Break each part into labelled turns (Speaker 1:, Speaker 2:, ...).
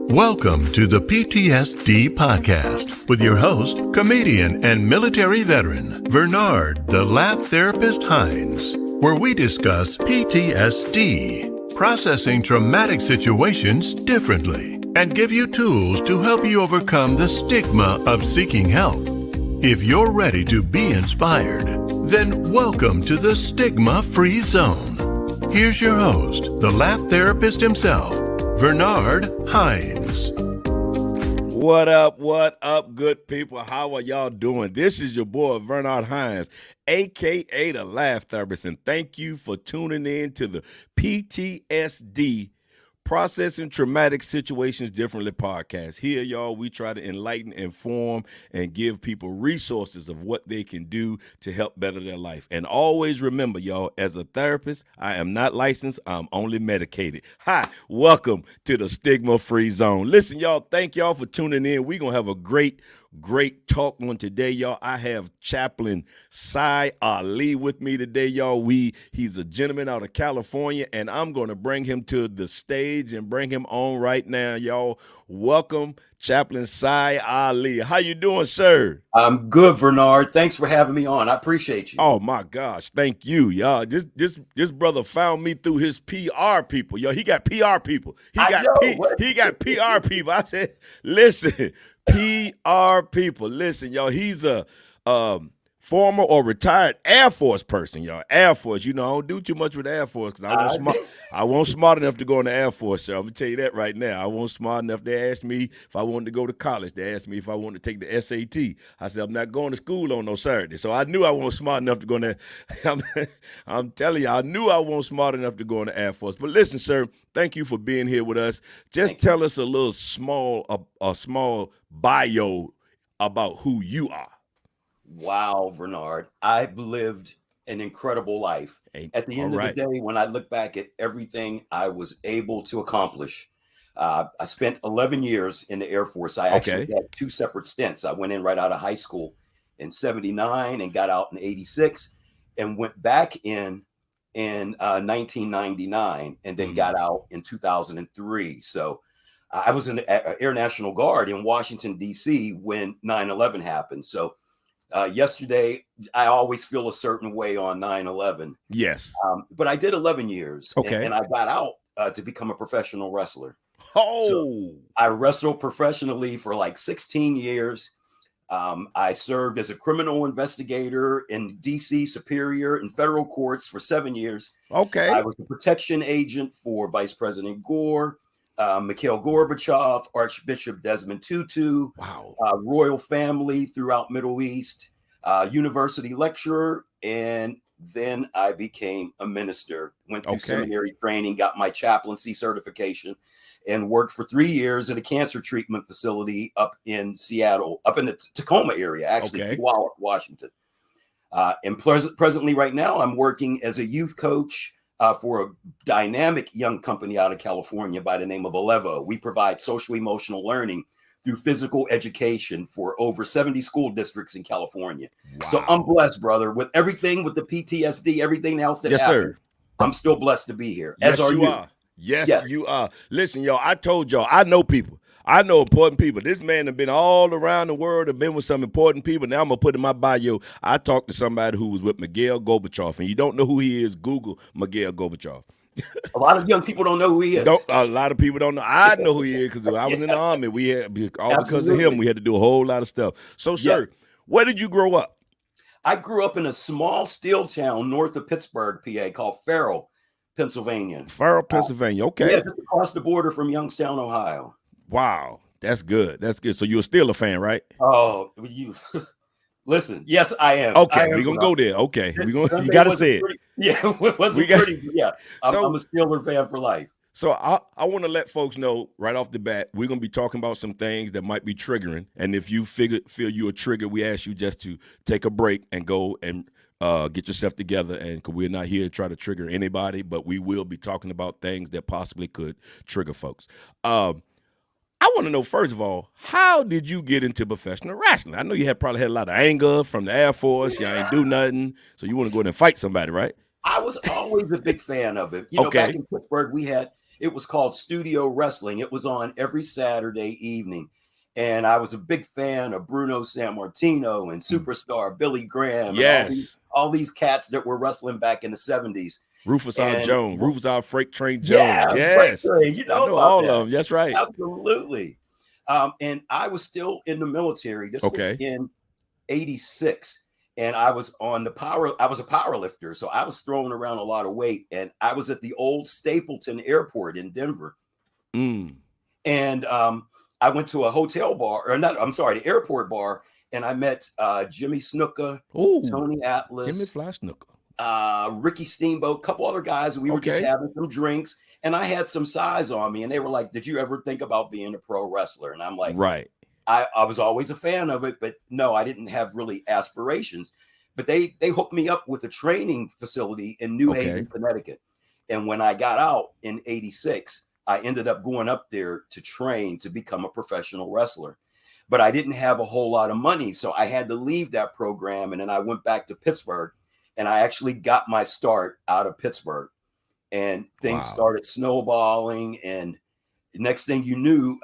Speaker 1: Welcome to the P.T.S.D podcast with your host, comedian and military veteran, Bernard the Laugh Therapist Hines, where we discuss P.T.S.D, processing traumatic situations differently, and give you tools to help you overcome the stigma of seeking help. If you're ready to be inspired, then welcome to the Stigma-Free Zone. Here's your host, the Laugh Therapist himself, Bernard Hines.
Speaker 2: What up, good people? How are y'all doing? This is your boy, Bernard Hines, a.k.a. the Laugh Therapist, and thank you for tuning in to the P.T.S.D, Processing Traumatic Situations Differently podcast. Here, y'all, we try to enlighten, inform, and give people resources of what they can do to help better their life. And always remember, y'all, as a therapist, I am not licensed. I'm only medicated. Hi, welcome to the Stigma-Free Zone. Listen, y'all, thank y'all for tuning in. We're going to have a great talk on today, y'all. I have Chaplain Sy Alli with me today, y'all. He's a gentleman out of California, and I'm going to bring him to the stage and bring him on right now, y'all. Welcome, Chaplain Sy Alli. How you doing, sir?
Speaker 3: I'm good, Bernard. Thanks for having me on. I appreciate you.
Speaker 2: Oh my gosh, thank you, y'all. This brother found me through his PR people, yo. He got PR people. He got PR people. I said, listen. PR people, listen, y'all. He's a former or retired Air Force person, y'all. Air Force, I don't do too much with the Air Force because I wasn't smart enough to go in the Air Force, so I'm gonna tell you that right now. I wasn't smart enough. They asked me if I wanted to go to college. They asked me if I wanted to take the SAT. I said I'm not going to school on no Saturday. So I knew I wasn't smart enough to go in there. I'm telling you, I knew I wasn't smart enough to go in the Air Force. But listen, sir, thank you for being here with us. Just tell us a little small bio about who you are.
Speaker 3: Wow, Bernard. I've lived an incredible life. At the end of the day, when I look back at everything I was able to accomplish, I spent 11 years in the Air Force. I actually had two separate stints. I went in right out of high school in 79 and got out in 86 and went back in 1999 and then got out in 2003. So I was in the Air National Guard in Washington, D.C. when 9/11 happened. So yesterday, I always feel a certain way on 9/11.
Speaker 2: Yes.
Speaker 3: But I did 11 years. And I got out to become a professional wrestler. So I wrestled professionally for like 16 years. I served as a criminal investigator in D.C. Superior and federal courts for 7 years. I was a protection agent for Vice President Gore, Mikhail Gorbachev, Archbishop Desmond Tutu, royal family throughout Middle East, university lecturer, and then I became a minister, went through seminary training, got my Chaplain Sy certification, and worked for 3 years at a cancer treatment facility up in Seattle, up in the Tacoma area, actually, Washington. And presently right now, I'm working as a youth coach for a dynamic young company out of California by the name of Alevo. We provide social emotional learning through physical education for over 70 school districts in California. Wow. So I'm blessed, brother, with everything, with the PTSD, everything else that happened. Sir. I'm still blessed to be here.
Speaker 2: Yes, you are. Yes, you are. Listen, y'all, I told y'all, I know people. I know important people. This man has been all around the world, have been with some important people. Now I'm going to put in my bio, I talked to somebody who was with Mikhail Gorbachev, and you don't know who he is, Google Mikhail Gorbachev.
Speaker 3: A lot of young people don't know who he is.
Speaker 2: A lot of people don't know. I know who he is because I was in the Army. We had, because of him, we had to do a whole lot of stuff. So, sir, where did you grow up?
Speaker 3: I grew up in a small steel town north of Pittsburgh, PA, called Farrell, Pennsylvania.
Speaker 2: Farrell, Pennsylvania.
Speaker 3: Yeah, just across the border from Youngstown, Ohio.
Speaker 2: Wow, that's good. That's good. So you're still a fan, right?
Speaker 3: Oh, you listen. Yes, I am.
Speaker 2: Okay, we're gonna go there. Okay, you gotta say it.
Speaker 3: It wasn't pretty. Yeah, I'm a Steeler fan for life.
Speaker 2: So I want to let folks know right off the bat, we're gonna be talking about some things that might be triggering, and if you feel you're triggered, we ask you just to take a break and go and get yourself together, and because we're not here to try to trigger anybody, but we will be talking about things that possibly could trigger folks. I want to know, first of all, how did you get into professional wrestling? I know you probably had a lot of anger from the Air Force. You ain't do nothing, so you want to go in and fight somebody, right?
Speaker 3: I was always a big fan of it. You know, back in Pittsburgh, we had It was called Studio Wrestling. It was on every Saturday evening. And I was a big fan of Bruno Sammartino and Superstar Billy Graham.
Speaker 2: Yes.
Speaker 3: And all these cats that were wrestling back in the 70s.
Speaker 2: Rufus R. Jones. Rufus R. Freight Train Jones.
Speaker 3: Yeah,
Speaker 2: yes.
Speaker 3: Freight Train. You know,
Speaker 2: I know all of them. That's right.
Speaker 3: Absolutely. And I was still in the military. This was in 86. And I was I was a power lifter. So I was throwing around a lot of weight. And I was at the old Stapleton Airport in Denver. And I went to a hotel bar, the airport bar, and I met Jimmy Snuka, Tony Atlas,
Speaker 2: Jimmy Fly Snuka,
Speaker 3: Ricky Steamboat, a couple other guys. We were just having some drinks, and I had some size on me, and they were like, "Did you ever think about being a pro wrestler?" And I'm like,
Speaker 2: "Right."
Speaker 3: I was always a fan of it, but no, I didn't have really aspirations. But they hooked me up with a training facility in New Haven, Connecticut, and when I got out in '86. I ended up going up there to train to become a professional wrestler, but I didn't have a whole lot of money. So I had to leave that program. And then I went back to Pittsburgh, and I actually got my start out of Pittsburgh, and things started snowballing. And the next thing you knew,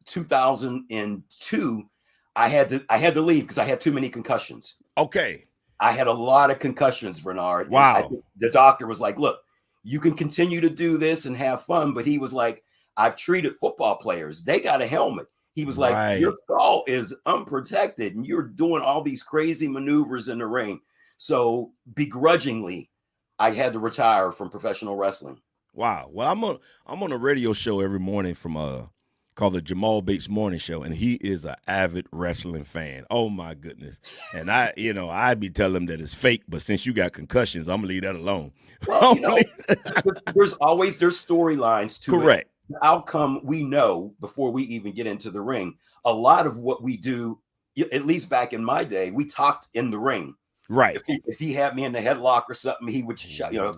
Speaker 3: 2002, I had to leave because I had too many concussions.
Speaker 2: Okay.
Speaker 3: I had a lot of concussions, Bernard.
Speaker 2: Wow.
Speaker 3: The doctor was like, look, you can continue to do this and have fun. But he was like, I've treated football players. They got a helmet. He was like, your skull is unprotected and you're doing all these crazy maneuvers in the ring. So begrudgingly, I had to retire from professional wrestling.
Speaker 2: Wow. Well, I'm on a radio show every morning from called the Jamal Bates Morning Show, and he is an avid wrestling fan. Oh my goodness. And I be telling him that it's fake, but since you got concussions, I'm gonna leave that alone.
Speaker 3: Well, there's storylines to
Speaker 2: correct.
Speaker 3: The outcome we know before we even get into the ring. A lot of what we do, at least back in my day, we talked in the ring.
Speaker 2: Right.
Speaker 3: If he had me in the headlock or something, he would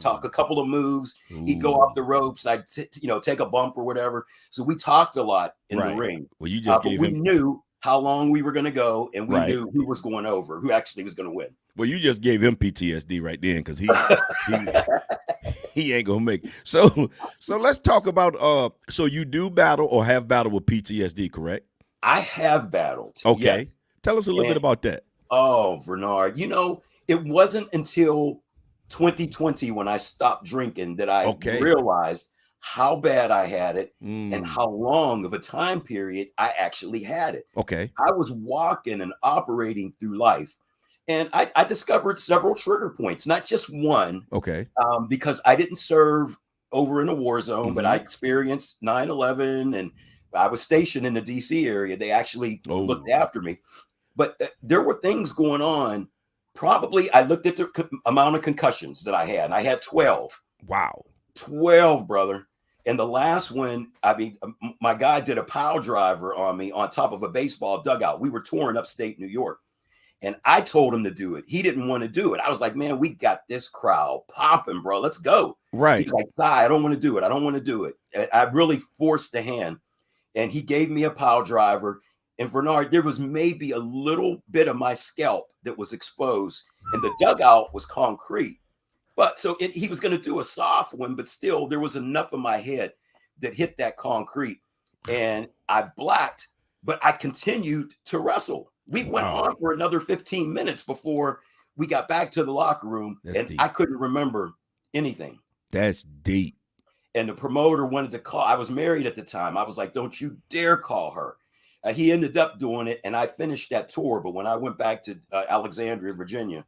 Speaker 3: talk a couple of moves. He'd go off the ropes. I'd take a bump or whatever. So we talked a lot in the ring.
Speaker 2: Well, you just
Speaker 3: we knew how long we were going to go, and we knew who was going over, who actually was going to win.
Speaker 2: Well, you just gave him PTSD right then, because he ain't gonna make it. So let's talk about so you do battle or have battled with PTSD, correct?
Speaker 3: I have battled.
Speaker 2: Okay.
Speaker 3: Yes.
Speaker 2: Tell us a little bit about that.
Speaker 3: Oh, Bernard, it wasn't until 2020 when I stopped drinking that I realized how bad I had it and how long of a time period I actually had it.
Speaker 2: Okay.
Speaker 3: I was walking and operating through life, and I discovered several trigger points, not just one.
Speaker 2: Okay.
Speaker 3: Because I didn't serve over in a war zone, but I experienced 9/11, and I was stationed in the DC area. They actually looked after me. But there were things going on. Probably I looked at the amount of concussions that I had, and I had 12.
Speaker 2: Wow.
Speaker 3: 12, brother. And the last one, my guy did a Powell driver on me on top of a baseball dugout. We were touring upstate New York, and I told him to do it. He didn't want to do it. I was like, man, we got this crowd popping, bro. Let's go.
Speaker 2: Right.
Speaker 3: He's like, Sy, I don't want to do it. I don't want to do it. I really forced the hand, and he gave me a Powell driver. And Bernard, there was maybe a little bit of my scalp that was exposed, and the dugout was concrete. But so he was going to do a soft one, but still there was enough of my head that hit that concrete, and I blacked, but I continued to wrestle. We went on for another 15 minutes before we got back to the locker room. That's deep. I couldn't remember anything.
Speaker 2: That's deep.
Speaker 3: And the promoter wanted to call. I was married at the time. I was like, don't you dare call her. He ended up doing it, and I finished that tour. But when I went back to Alexandria, Virginia,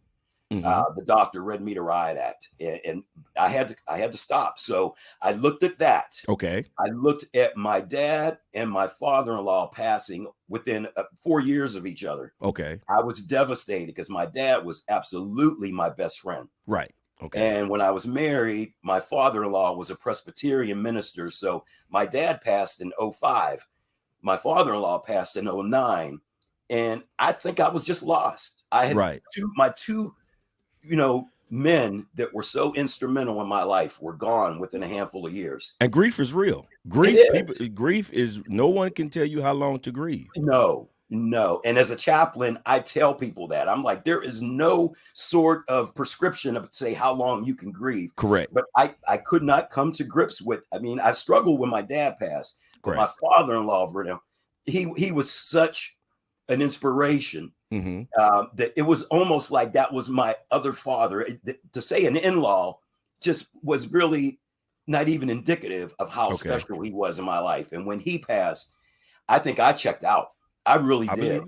Speaker 3: the doctor read me the riot act, and I had to stop. So I looked at that.
Speaker 2: Okay.
Speaker 3: I looked at my dad and my father-in-law passing within 4 years of each other.
Speaker 2: Okay.
Speaker 3: I was devastated because my dad was absolutely my best friend.
Speaker 2: Right. Okay.
Speaker 3: And when I was married, my father-in-law was a Presbyterian minister. So my dad passed in 2005. My father-in-law passed in 2009. And I think I was just lost. I had my two men that were so instrumental in my life were gone within a handful of years.
Speaker 2: And grief is real. Grief is no one can tell you how long to grieve.
Speaker 3: No. No. And as a chaplain, I tell people that. I'm like, there is no sort of prescription of say how long you can grieve.
Speaker 2: Correct.
Speaker 3: But I could not come to grips with, I mean, I struggled when my dad passed. But
Speaker 2: Correct.
Speaker 3: my father-in-law, he was such an inspiration that it was almost like that was my other father. To say an in-law just was really not even indicative of how special he was in my life. And when he passed, I think I checked out. I really did.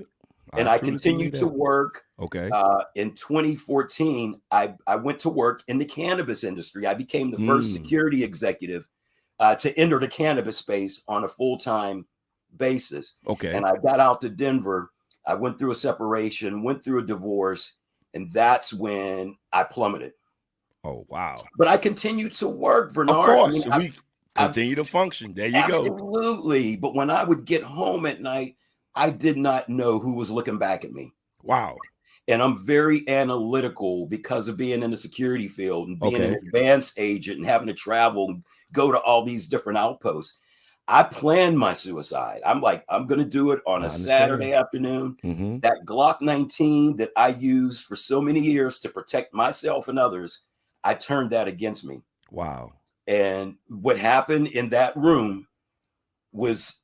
Speaker 3: And I continued to work.
Speaker 2: Okay.
Speaker 3: In 2014, I went to work in the cannabis industry. I became the first security executive to enter the cannabis space on a full-time basis.
Speaker 2: Okay.
Speaker 3: And I got out to Denver. I went through a separation, went through a divorce, and that's when I plummeted.
Speaker 2: Oh, wow.
Speaker 3: But I continued to work, Bernard.
Speaker 2: Of course. We continue to function. There you go.
Speaker 3: Absolutely. But when I would get home at night, I did not know who was looking back at me.
Speaker 2: Wow.
Speaker 3: And I'm very analytical because of being in the security field and being an advanced agent and having to travel and go to all these different outposts. I planned my suicide. I'm like, I'm going to do it on a Saturday afternoon. That Glock 19 that I used for so many years to protect myself and others, I turned that against me.
Speaker 2: Wow.
Speaker 3: And what happened in that room was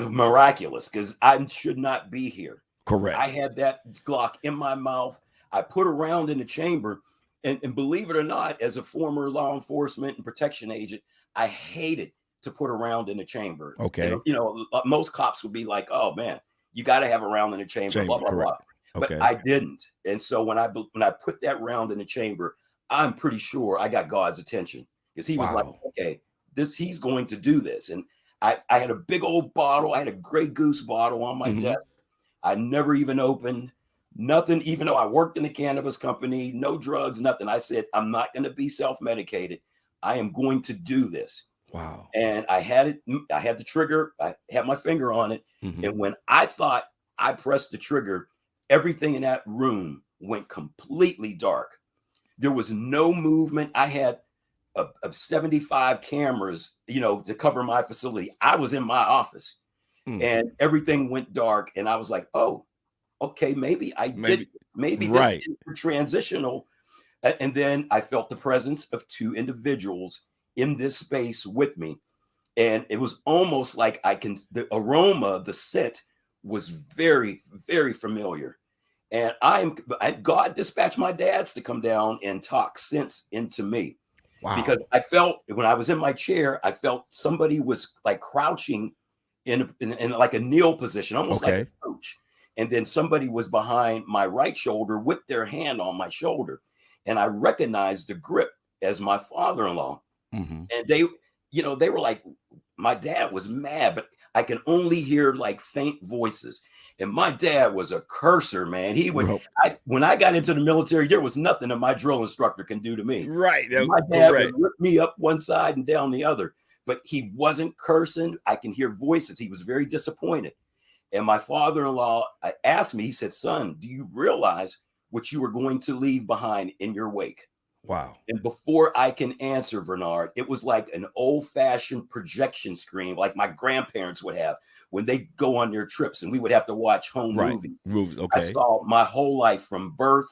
Speaker 3: miraculous because I should not be here.
Speaker 2: Correct.
Speaker 3: I had that Glock in my mouth. I put a round in the chamber. And believe it or not, as a former law enforcement and protection agent, I hated to put a round in the chamber.
Speaker 2: Okay.
Speaker 3: You know, most cops would be like, oh, man, you got to have a round in the chamber, blah, blah, blah. But I didn't. And so when I put that round in the chamber, I'm pretty sure I got God's attention because he was like, okay, he's going to do this. And I had a big old bottle. I had a Grey Goose bottle on my desk. I never even opened nothing, even though I worked in the cannabis company, no drugs, nothing. I said, I'm not going to be self-medicated. I am going to do this.
Speaker 2: Wow.
Speaker 3: And I had the trigger. I had my finger on it. And when I thought I pressed the trigger, everything in that room went completely dark. There was no movement. I had of 75 cameras, to cover my facility. I was in my office and everything went dark. And I was like, oh, okay, maybe this is transitional. And then I felt the presence of two individuals in this space with me. And it was almost like the aroma, the scent was very, very familiar. And God dispatched my dads to come down and talk sense into me. Wow. Because I felt when I was in my chair, I felt somebody was like crouching in like a kneel position, almost like a coach. And then somebody was behind my right shoulder with their hand on my shoulder. And I recognized the grip as my father-in-law. And they were like, my dad was mad, but I can only hear like faint voices. And my dad was a cursor, man. He would, when I got into the military, there was nothing that my drill instructor can do to me.
Speaker 2: Right.
Speaker 3: My dad would rip me up one side and down the other, but he wasn't cursing. I can hear voices. He was very disappointed. And my father-in-law asked me, he said, son, do you realize what you were going to leave behind in your wake?
Speaker 2: Wow.
Speaker 3: And before I can answer, Bernard, it was like an old-fashioned projection screen like my grandparents would have when they go on their trips and we would have to watch home movies.
Speaker 2: Okay.
Speaker 3: I saw my whole life from birth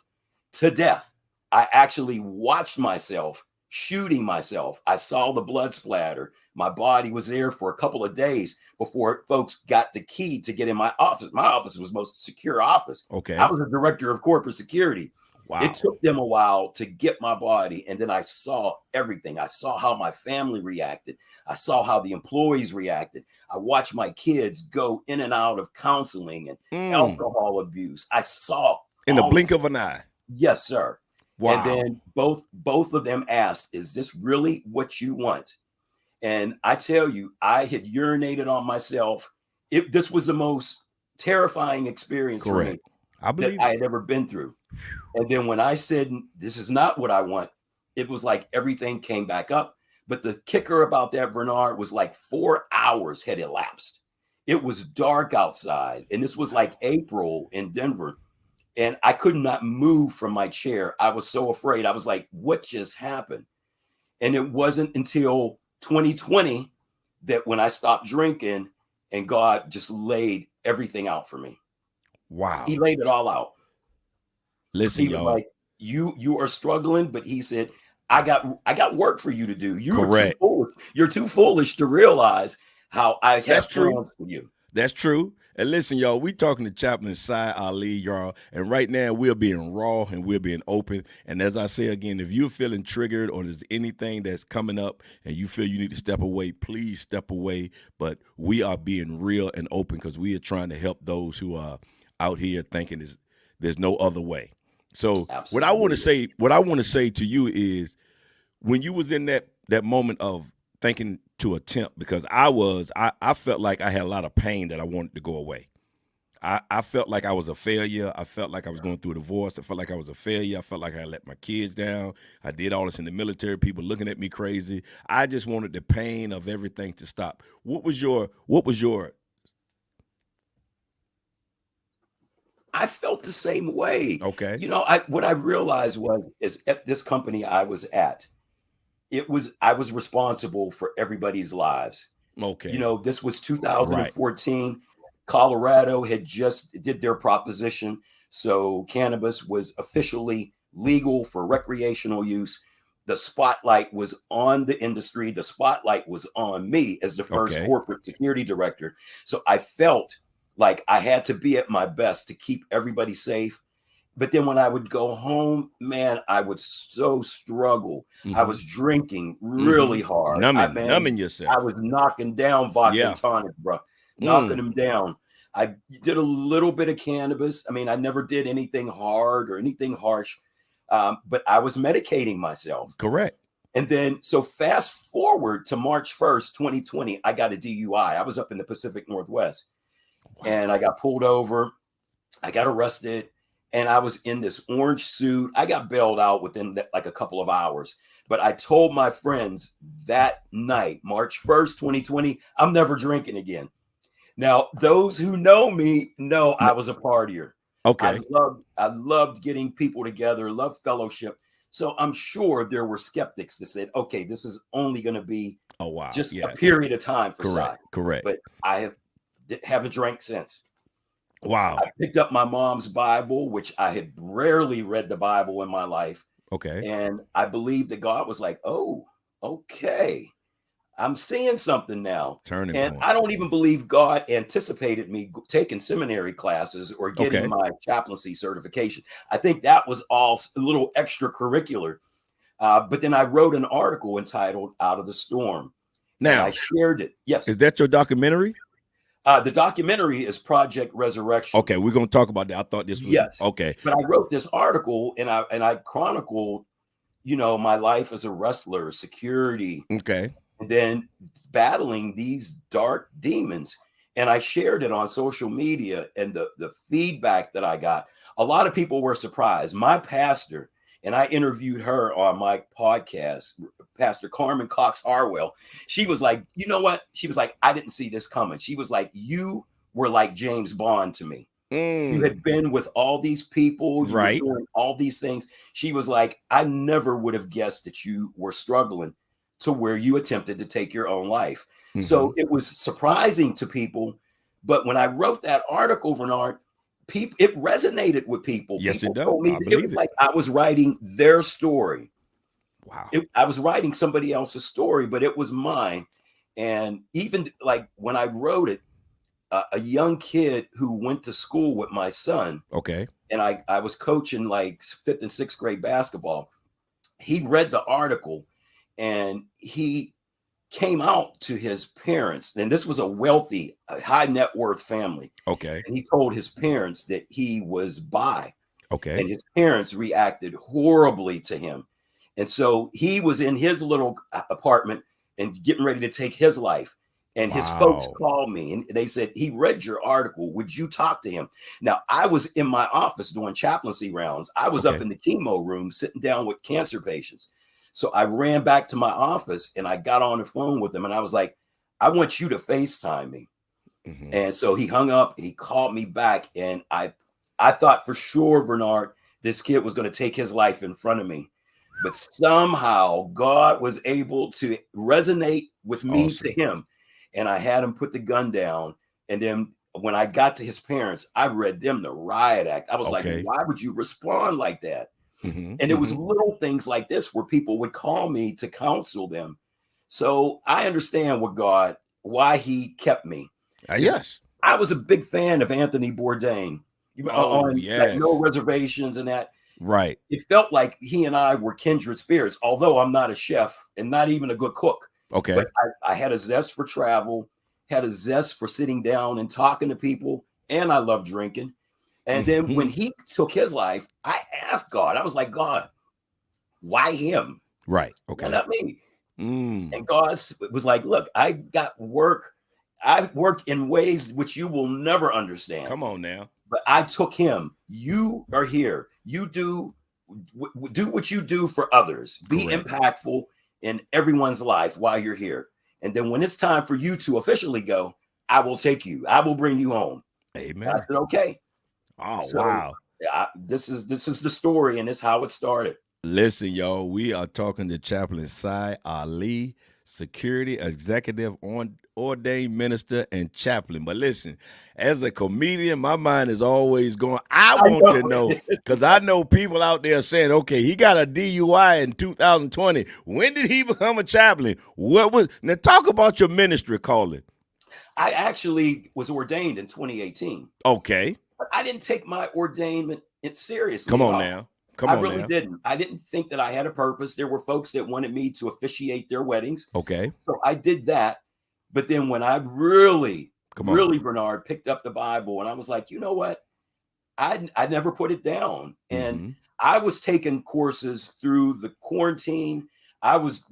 Speaker 3: to death. I actually watched myself shooting myself. I saw the blood splatter. My body was there for a couple of days before folks got the key to get in my office. My office was the most secure office.
Speaker 2: Okay.
Speaker 3: I was a director of corporate security. Wow. It took them a while to get my body. And then I saw everything. I saw how my family reacted. I saw how the employees reacted. I watched my kids go in and out of counseling and alcohol abuse. I saw
Speaker 2: in the blink of an eye.
Speaker 3: Yes, sir.
Speaker 2: Wow.
Speaker 3: And then both of them asked, is this really what you want? And I tell you, I had urinated on myself. This was the most terrifying experience for me that I had ever been through. And then when I said, this is not what I want, it was like everything came back up. But the kicker about that, Bernard, was like 4 hours had elapsed. It was dark outside. And this was like April in Denver. And I could not move from my chair. I was so afraid. I was like, what just happened? And it wasn't until 2020 that when I stopped drinking and God just laid everything out for me.
Speaker 2: Wow.
Speaker 3: He laid it all out.
Speaker 2: Listen,
Speaker 3: he was
Speaker 2: y'all.
Speaker 3: like, you are struggling, but he said, I got work for you to do.
Speaker 2: Correct.
Speaker 3: You're too foolish to realize how I have
Speaker 2: That's
Speaker 3: plans for you.
Speaker 2: That's true. And listen, y'all, we talking to Chaplain Sy Alli, y'all. And right now we're being raw and we're being open. And as I say again, if you're feeling triggered or there's anything that's coming up and you feel you need to step away, please step away. But we are being real and open because we are trying to help those who are out here thinking there's no other way. So
Speaker 3: Absolutely.
Speaker 2: what I want to say to you is, when you was in that moment of thinking to attempt, because I felt like I had a lot of pain that I wanted to go away. I felt like I was a failure. I felt like I was going through a divorce. I felt like I was a failure. I felt like I let my kids down. I did all this in the military, people looking at me crazy. I just wanted the pain of everything to stop. What was your
Speaker 3: I felt the same way.
Speaker 2: Okay.
Speaker 3: You know, what I realized is at this company I was at, I was responsible for everybody's lives.
Speaker 2: Okay.
Speaker 3: You know, this was 2014. Right. Colorado had just did their proposition. So cannabis was officially legal for recreational use. The spotlight was on the industry. The spotlight was on me as the first corporate security director. So I felt like I had to be at my best to keep everybody safe. But then when I would go home, man, I would so struggle. Mm-hmm. I was drinking really hard.
Speaker 2: Numbing yourself.
Speaker 3: I was knocking down vodka and tonic, bro. Knocking them down. I did a little bit of cannabis. I mean, I never did anything hard or anything harsh, but I was medicating myself.
Speaker 2: Correct.
Speaker 3: And then, so fast forward to March 1st, 2020, I got a DUI. I was up in the Pacific Northwest. Wow. And I got pulled over. I got arrested. And I was in this orange suit. I got bailed out within like a couple of hours. But I told my friends that night, March 1st, 2020, I'm never drinking again. Now, those who know me know I was a partier.
Speaker 2: Okay.
Speaker 3: I loved getting people together, loved fellowship. So I'm sure there were skeptics that said, okay, this is only going to be just a period of time for Sy.
Speaker 2: Correct.
Speaker 3: But I haven't drank since.
Speaker 2: Wow.
Speaker 3: I picked up my mom's Bible, which I had rarely read the Bible in my life.
Speaker 2: Okay.
Speaker 3: And I believed that God was like, oh, okay, I'm seeing something now.
Speaker 2: Turning
Speaker 3: and
Speaker 2: point.
Speaker 3: I don't even believe God anticipated me taking seminary classes or getting my chaplaincy certification. I think that was all a little extracurricular. But then I wrote an article entitled Out of the Storm.
Speaker 2: Now,
Speaker 3: I shared it. Yes.
Speaker 2: Is that your documentary?
Speaker 3: The documentary is Project Resurrection.
Speaker 2: Okay, we're going to talk about that. I thought this was okay.
Speaker 3: But I wrote this article and I chronicled, you know, my life as a wrestler, security.
Speaker 2: Okay.
Speaker 3: And then battling these dark demons. And I shared it on social media, and the feedback that I got, a lot of people were surprised. My pastor, and I interviewed her on my podcast, Pastor Carmen Cox Harwell. She was like, you know what? She was like, I didn't see this coming. She was like, you were like James Bond to me. You had been with all these people, you were doing all these things. She was like, I never would have guessed that you were struggling to where you attempted to take your own life. Mm-hmm. So it was surprising to people. But when I wrote that article, Bernard, it resonated with people.
Speaker 2: Yes,
Speaker 3: people
Speaker 2: it does.
Speaker 3: told me it was like I was writing their story.
Speaker 2: Wow.
Speaker 3: I was writing somebody else's story, but it was mine. And even like when I wrote it, a young kid who went to school with my son.
Speaker 2: Okay.
Speaker 3: And I was coaching like 5th and 6th grade basketball. He read the article and he came out to his parents. And this was a wealthy, high net worth family.
Speaker 2: Okay.
Speaker 3: And he told his parents that he was bi.
Speaker 2: Okay.
Speaker 3: And his parents reacted horribly to him. And so he was in his little apartment and getting ready to take his life. And his folks called me and they said, he read your article. Would you talk to him? Now, I was in my office doing chaplaincy rounds. I was up in the chemo room sitting down with cancer patients. So I ran back to my office and I got on the phone with him and I was like, I want you to FaceTime me. Mm-hmm. And so he hung up and he called me back. And I thought for sure, Bernard, this kid was going to take his life in front of me. But somehow God was able to resonate with me to him. And I had him put the gun down. And then when I got to his parents, I read them the riot act. I was like, why would you respond like that? And it was little things like this where people would call me to counsel them. So I understand why he kept me.
Speaker 2: Yes.
Speaker 3: I was a big fan of Anthony Bourdain on like No Reservations and that.
Speaker 2: Right.
Speaker 3: It felt like he and I were kindred spirits, although I'm not a chef and not even a good cook.
Speaker 2: Okay.
Speaker 3: But I had a zest for travel, had a zest for sitting down and talking to people, and I love drinking. And then when he took his life, I asked God, I was like, God, why him?
Speaker 2: Right. Okay.
Speaker 3: Why not me? And God was like, look, I got work. I work in ways which you will never understand.
Speaker 2: Come on now.
Speaker 3: But I took him. You are here. You do what you do for others. Be impactful in everyone's life while you're here. And then when it's time for you to officially go, I will take you. I will bring you home.
Speaker 2: Amen.
Speaker 3: I said, okay.
Speaker 2: Oh, so, wow.
Speaker 3: This is the story, and it's how it started.
Speaker 2: Listen, y'all, we are talking to Chaplain Sy Alli, security executive, ordained minister, and chaplain. But listen, as a comedian, my mind is always going, I want to know, because I know people out there saying, okay, he got a DUI in 2020. When did he become a chaplain? Now talk about your ministry, Colin.
Speaker 3: I actually was ordained in 2018.
Speaker 2: Okay.
Speaker 3: But I didn't take my ordainment seriously.
Speaker 2: Come on now.
Speaker 3: I really didn't. I didn't think that I had a purpose. There were folks that wanted me to officiate their weddings.
Speaker 2: Okay.
Speaker 3: So I did that. But then when I really, Bernard, picked up the Bible, and I was like, you know what? I never put it down. And I was taking courses through the quarantine. I was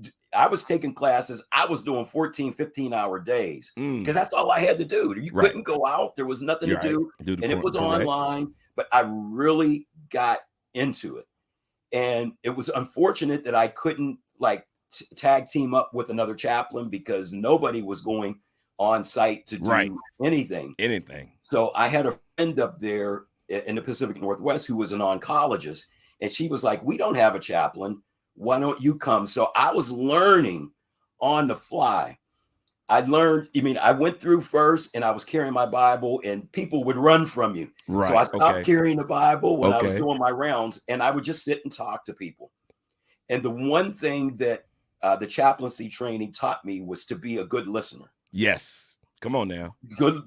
Speaker 3: taking classes. I was doing 14, 15-hour days because that's all I had to do. You couldn't go out. There was nothing to do. And it was online. But I really got into it. And it was unfortunate that I couldn't tag team up with another chaplain because nobody was going on site to do anything. So I had a friend up there in the Pacific Northwest who was an oncologist, and she was like, we don't have a chaplain. Why don't you come? So I was learning on the fly. I went through first and I was carrying my Bible and people would run from you. Right. So I stopped carrying the Bible when I was doing my rounds, and I would just sit and talk to people. And the one thing that the chaplaincy training taught me was to be a good listener.
Speaker 2: Yes. Come on now.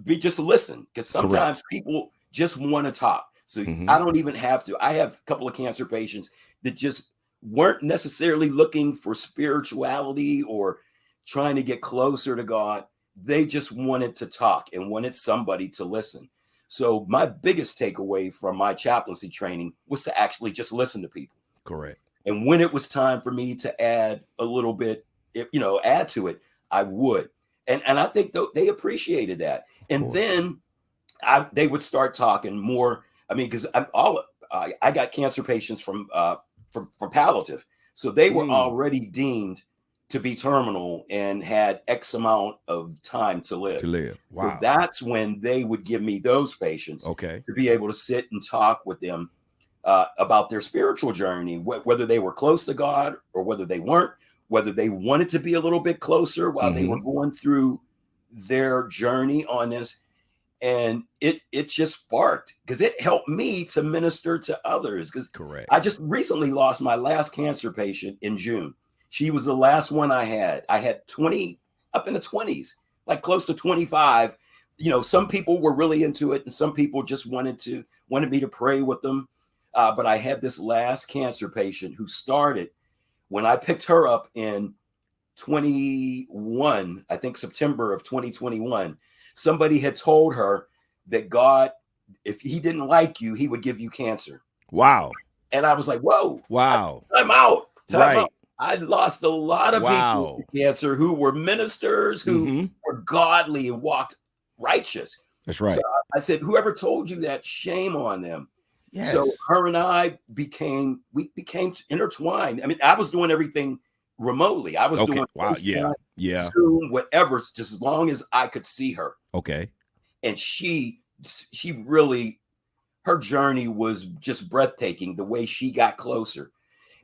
Speaker 3: Just listen, because sometimes people just want to talk. So I don't even have to. I have a couple of cancer patients that just weren't necessarily looking for spirituality or trying to get closer to God. They just wanted to talk and wanted somebody to listen. So my biggest takeaway from my chaplaincy training was to actually just listen to people.
Speaker 2: Correct.
Speaker 3: And when it was time for me to add a little bit, add to it, I would. And I think they appreciated that. And then they would start talking more. I mean, because I got cancer patients from palliative. So they were already deemed to be terminal and had X amount of time to live. Wow. So that's when they would give me those patients to be able to sit and talk with them about their spiritual journey, whether they were close to God or whether they weren't, whether they wanted to be a little bit closer while they were going through their journey on this. And it just sparked, because it helped me to minister to others. Because I just recently lost my last cancer patient in June. She was the last one I had. I had 20 up in the 20s, like close to 25. Some people were really into it and some people just wanted me to pray with them. But I had this last cancer patient who started when I picked her up in 21, I think September of 2021. Somebody had told her that God, if he didn't like you, he would give you cancer.
Speaker 2: Wow.
Speaker 3: And I was like, whoa.
Speaker 2: Wow.
Speaker 3: Time out. I lost a lot of people with cancer who were ministers, who were godly and walked righteous.
Speaker 2: That's right.
Speaker 3: So I said, whoever told you that, shame on them. Yes. So her and I became intertwined. I mean, I was doing everything remotely. I was doing Zoom, whatever, just as long as I could see her. Okay. And she really, her journey was just breathtaking, the way she got closer.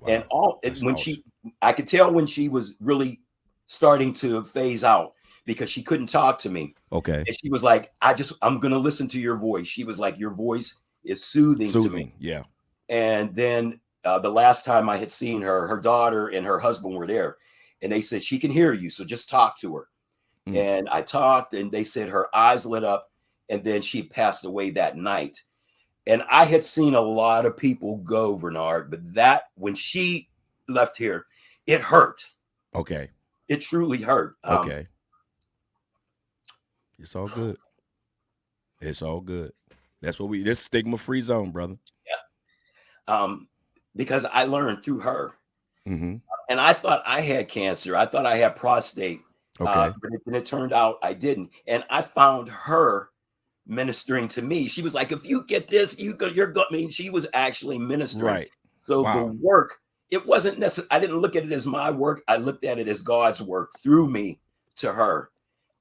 Speaker 3: Wow. And I could tell when she was really starting to phase out, because she couldn't talk to me.
Speaker 2: Okay.
Speaker 3: And she was like, I'm going to listen to your voice. She was like, your voice is soothing to me.
Speaker 2: Yeah.
Speaker 3: And then the last time I had seen her, her daughter and her husband were there, and they said, she can hear you, so just talk to her. And I talked, and they said her eyes lit up, and then she passed away that night. And I had seen a lot of people go, Bernard, but that, when she left here, it hurt.
Speaker 2: Okay.
Speaker 3: It truly hurt.
Speaker 2: Okay. It's all good. It's all good. That's what this stigma-free zone, brother.
Speaker 3: Yeah. Because I learned through her.
Speaker 2: Mm-hmm.
Speaker 3: And I thought I had cancer. I thought I had prostate.
Speaker 2: Okay.
Speaker 3: But it turned out I didn't. And I found her ministering to me. She was like, if you get this, you're good. I mean, she was actually ministering.
Speaker 2: Right.
Speaker 3: So the work, it wasn't necessarily, I didn't look at it as my work. I looked at it as God's work through me to her.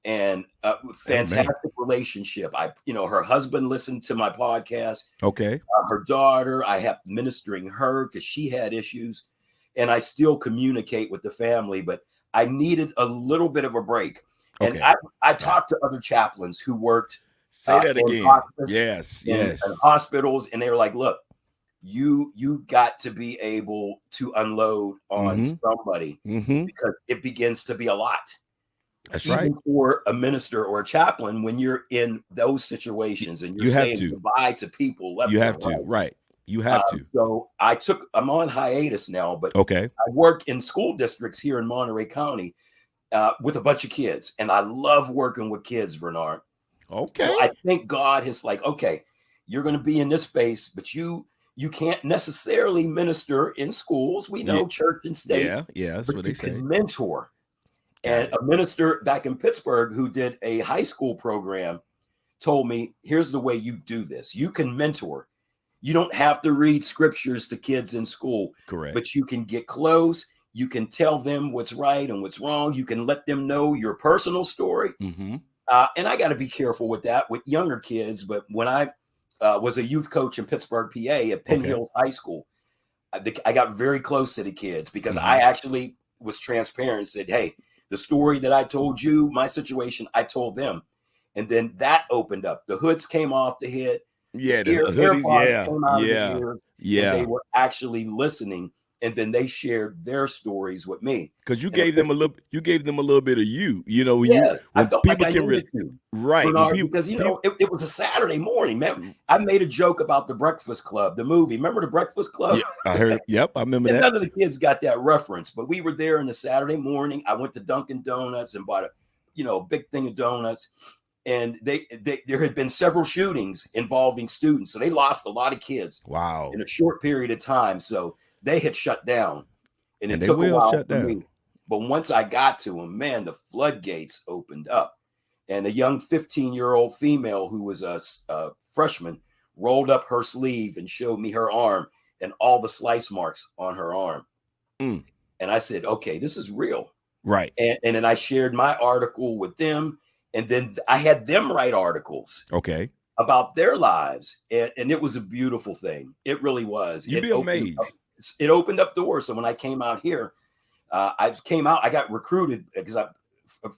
Speaker 3: And fantastic relationship. Her husband listened to my podcast.
Speaker 2: Okay.
Speaker 3: Her daughter, I have ministering her because she had issues, and I still communicate with the family, but I needed a little bit of a break. And I talked to other chaplains who worked.
Speaker 2: Say that again. Yes.
Speaker 3: In hospitals, and they were like, look, you got to be able to unload on somebody because it begins to be a lot.
Speaker 2: That's
Speaker 3: even
Speaker 2: right.
Speaker 3: For a minister or a chaplain, when you're in those situations and you're saying goodbye to people left.
Speaker 2: You have to, right. You have to.
Speaker 3: So I'm on hiatus now, but I work in school districts here in Monterey County with a bunch of kids, and I love working with kids, Bernard.
Speaker 2: Okay.
Speaker 3: So I think God has like, okay, you're going to be in this space, but you can't necessarily minister in schools. We know church and state.
Speaker 2: Yeah, that's what they say.
Speaker 3: Mentor. And a minister back in Pittsburgh who did a high school program told me, here's the way you do this. You can mentor. You don't have to read scriptures to kids in school.
Speaker 2: Correct.
Speaker 3: But you can get close. You can tell them what's right and what's wrong. You can let them know your personal story.
Speaker 2: Mm-hmm.
Speaker 3: And I got to be careful with that with younger kids. But when I was a youth coach in Pittsburgh, PA at Penn Hills High School, I got very close to the kids because I actually was transparent and said, hey, the story that I told you, my situation, I told them. And then that opened up. The hoods came off the head.
Speaker 2: Yeah,
Speaker 3: the AirPods came out of the ears,
Speaker 2: and
Speaker 3: they were actually listening. And then they shared their stories with me.
Speaker 2: Because you gave them a little bit of you.
Speaker 3: I felt
Speaker 2: people
Speaker 3: like I
Speaker 2: can
Speaker 3: needed to.
Speaker 2: Right.
Speaker 3: Bernard, because it was a Saturday morning, man. I made a joke about the Breakfast Club, the movie. Remember the Breakfast Club?
Speaker 2: Yeah, I heard. Yep, I remember that.
Speaker 3: None of the kids got that reference, but we were there on a Saturday morning. I went to Dunkin' Donuts and bought a big thing of donuts. And there had been several shootings involving students, so they lost a lot of kids.
Speaker 2: Wow.
Speaker 3: In a short period of time, so they had shut down, and it took a while for me. But once I got to them, man, the floodgates opened up. And a young 15-year-old female who was a freshman rolled up her sleeve and showed me her arm and all the slice marks on her arm. And I said, okay, this is real.
Speaker 2: Right.
Speaker 3: And then I shared my article with them. And then I had them write articles about their lives. And it was a beautiful thing. It really was.
Speaker 2: You'd be amazed.
Speaker 3: It opened up doors. So when I came out here, I got recruited because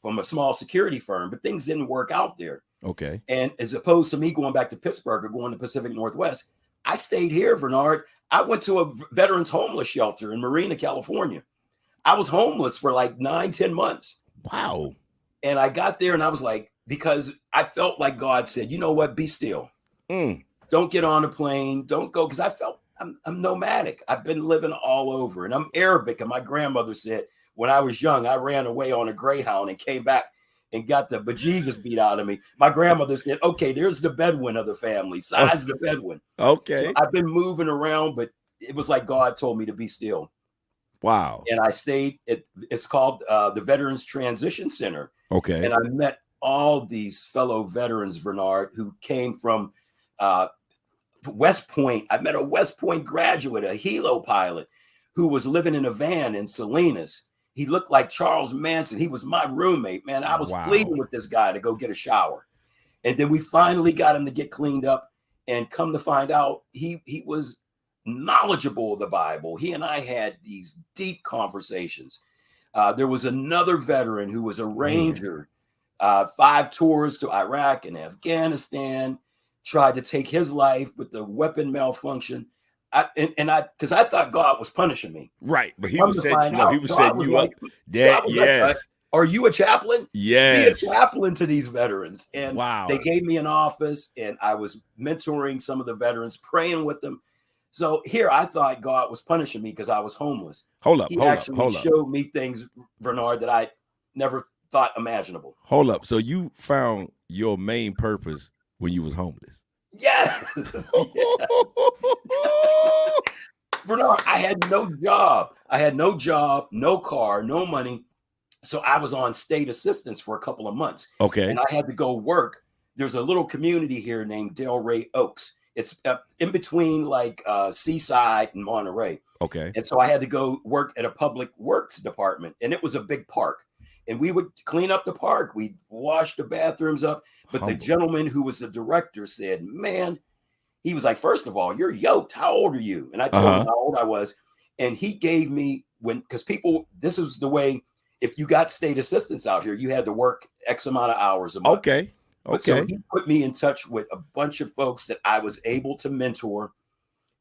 Speaker 3: from a small security firm, but things didn't work out there.
Speaker 2: Okay.
Speaker 3: And as opposed to me going back to Pittsburgh or going to Pacific Northwest, I stayed here, Bernard. I went to a veterans homeless shelter in Marina, California. I was homeless for like 9-10 months.
Speaker 2: Wow.
Speaker 3: And I got there and I was like, because I felt like God said, you know what, be still. Don't get on a plane. Don't go. Because I felt I'm nomadic. I've been living all over, and I'm Arabic. And my grandmother said when I was young, I ran away on a Greyhound and came back and got the bejesus beat out of me. My grandmother said, okay, there's the Bedouin of the family. Size the Bedouin.
Speaker 2: Okay.
Speaker 3: So I've been moving around, but it was like God told me to be still.
Speaker 2: Wow.
Speaker 3: And I stayed it's called the Veterans Transition Center.
Speaker 2: Okay.
Speaker 3: And I met all these fellow veterans, Bernard, who came from West Point. I met a West Point graduate, a helo pilot, who was living in a van in Salinas. He looked like Charles Manson. He was my roommate, man. I was pleading with this guy to go get a shower. And then we finally got him to get cleaned up, and come to find out he was knowledgeable of the Bible. He and I had these deep conversations. There was another veteran who was a ranger 5 tours to Iraq and Afghanistan, tried to take his life with the weapon malfunction. Because I thought God was punishing me.
Speaker 2: Right. But he was setting you up.
Speaker 3: Are you a chaplain?
Speaker 2: Yes.
Speaker 3: Be a chaplain to these veterans. And they gave me an office, and I was mentoring some of the veterans, praying with them. So here I thought God was punishing me because I was homeless. He actually showed me things, Bernard, that I never thought imaginable.
Speaker 2: Hold up. So you found your main purpose when you was homeless?
Speaker 3: Yes. Bernard, I had no job, no car, no money. So I was on state assistance for a couple of months.
Speaker 2: Okay.
Speaker 3: And I had to go work. There's a little community here named Delray Oaks. It's in between like Seaside and Monterey.
Speaker 2: Okay.
Speaker 3: And so I had to go work at a public works department, and it was a big park. And we would clean up the park. We'd wash the bathrooms up. But the gentleman who was the director said, man, he was like, first of all, you're yoked. How old are you? And I told him how old I was. And he gave me because this was the way, if you got state assistance out here, you had to work X amount of hours a month.
Speaker 2: Okay.
Speaker 3: So he put me in touch with a bunch of folks that I was able to mentor.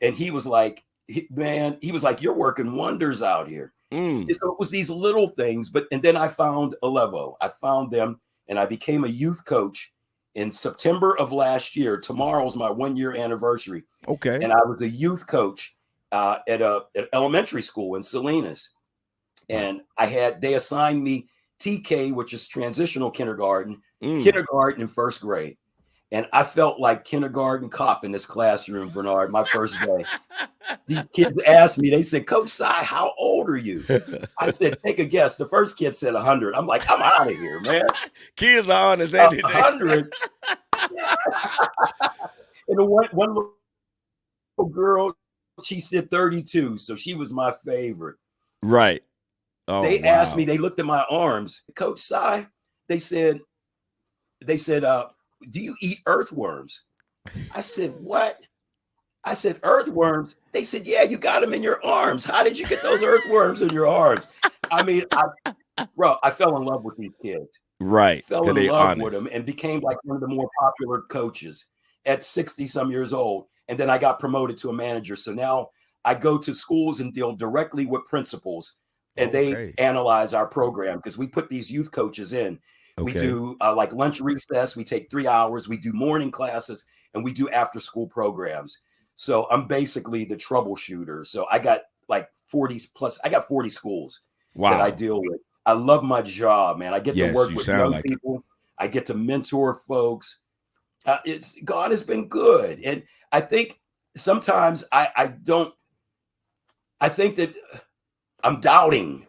Speaker 3: And he was like, you're working wonders out here. And so it was these little things. And then I found Alevo. I found them, and I became a youth coach in September of last year. Tomorrow's my 1-year anniversary.
Speaker 2: Okay.
Speaker 3: And I was a youth coach at an elementary school in Salinas. And they assigned me TK, which is transitional kindergarten, kindergarten and first grade. And I felt like kindergarten cop in this classroom, Bernard, my first day. These kids asked me, they said, Coach Sy, how old are you? I said, take a guess. The first kid said 100. I'm like, I'm out of here, man.
Speaker 2: Kids are honest.
Speaker 3: 100. And one little girl, she said 32. So she was my favorite.
Speaker 2: Right.
Speaker 3: They asked me, they looked at my arms. Coach Sy, they said, do you eat earthworms? I said, what? I said, earthworms? They said, yeah, you got them in your arms. How did you get those earthworms in your arms? I mean, I fell in love with these kids.
Speaker 2: Right.
Speaker 3: Fell in love with them and became like one of the more popular coaches at 60 some years old. And then I got promoted to a manager. So now I go to schools and deal directly with principals, and they analyze our program because we put these youth coaches in. We do like lunch recess. We take 3 hours. We do morning classes, and we do after school programs. So I'm basically the troubleshooter. So I got like 40 schools that I deal with. I love my job, man. I get to work with young people. I get to mentor folks. God has been good. And I think sometimes I think that I'm doubting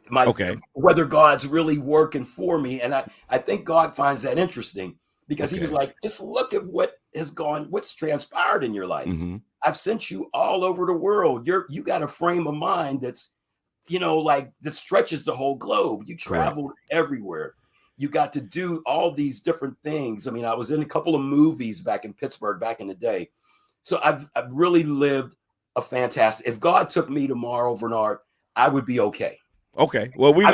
Speaker 3: whether God's really working for me. And I think God finds that interesting because he was like, just look at what's transpired in your life. I've sent you all over the world. You got a frame of mind that's, that stretches the whole globe. You traveled everywhere. You got to do all these different things. I mean, I was in a couple of movies back in Pittsburgh back in the day. So I've really lived a fantastic, if God took me tomorrow, Bernard, I would be okay.
Speaker 2: Okay. Well, we're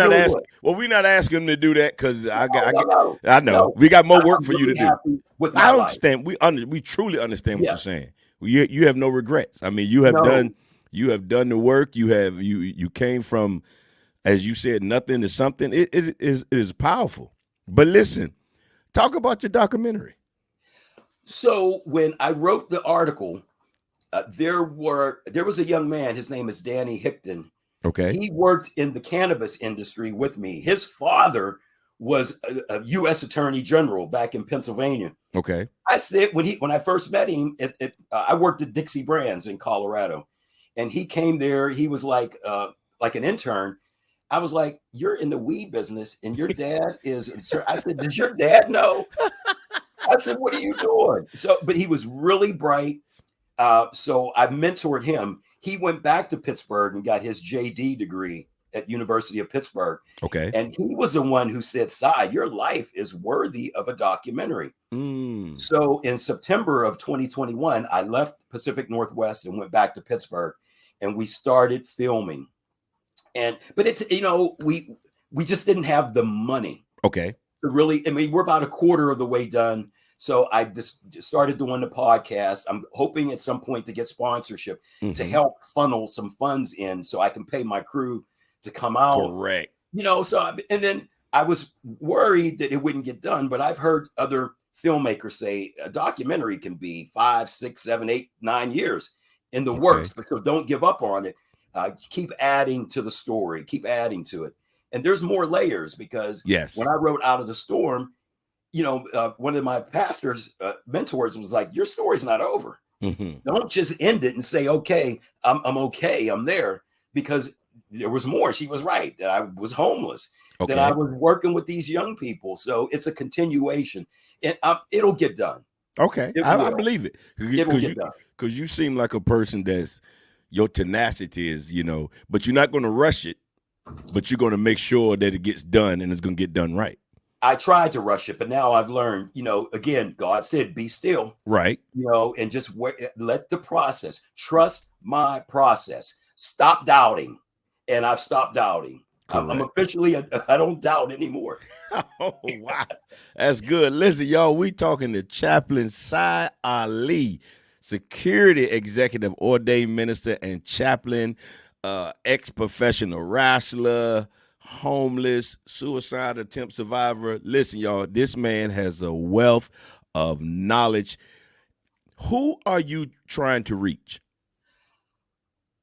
Speaker 2: not asking him to do that because I know we got more work for you to do. I understand. We truly understand what you're saying. You have no regrets. I mean, you have done the work. You came from, as you said, nothing to something. It is powerful. But listen, talk about your documentary.
Speaker 3: So when I wrote the article, there was a young man. His name is Danny Hickton.
Speaker 2: Okay.
Speaker 3: He worked in the cannabis industry with me. His father was a U.S. Attorney General back in Pennsylvania.
Speaker 2: Okay.
Speaker 3: I said when I first met him, I worked at Dixie Brands in Colorado, and he came there. He was like an intern. I was like, "You're in the weed business, and your dad is." I said, "Does your dad know?" I said, "What are you doing?" But he was really bright. So I mentored him. He went back to Pittsburgh and got his JD degree at University of Pittsburgh.
Speaker 2: Okay.
Speaker 3: And he was the one who said, Sy, your life is worthy of a documentary. So in September of 2021, I left Pacific Northwest and went back to Pittsburgh, and we started filming. But it's, we just didn't have the money.
Speaker 2: Okay.
Speaker 3: really, I mean, we're about a quarter of the way done. So I just started doing the podcast. I'm hoping at some point to get sponsorship to help funnel some funds in so I can pay my crew to come out.
Speaker 2: Correct.
Speaker 3: And then I was worried that it wouldn't get done, but I've heard other filmmakers say a documentary can be 5, 6, 7, 8, 9 years in the works. But so don't give up on it. Keep adding to the story, keep adding to it. And there's more layers because when I wrote Out of the Storm, one of my pastors, mentors was like, your story's not over. Don't just end it and say, okay, I'm okay, I'm there, because there was more. She was right, that I was homeless, that I was working with these young people. So it's a continuation, and it'll get done.
Speaker 2: Okay, I believe it.
Speaker 3: It will get done.
Speaker 2: Because you seem like a person that's, your tenacity is, but you're not going to rush it, but you're going to make sure that it gets done and it's going to get done right.
Speaker 3: I tried to rush it, but now I've learned, again, God said, be still.
Speaker 2: Right.
Speaker 3: And just let the process, trust my process. Stop doubting. And I've stopped doubting. I'm officially, I don't doubt anymore.
Speaker 2: Oh, wow. That's good. Listen, y'all, we talking to Chaplain Sy Alli, security executive, ordained minister, and chaplain, ex-professional wrestler, homeless, suicide attempt survivor. Listen, y'all, this man has a wealth of knowledge. Who are you trying to reach?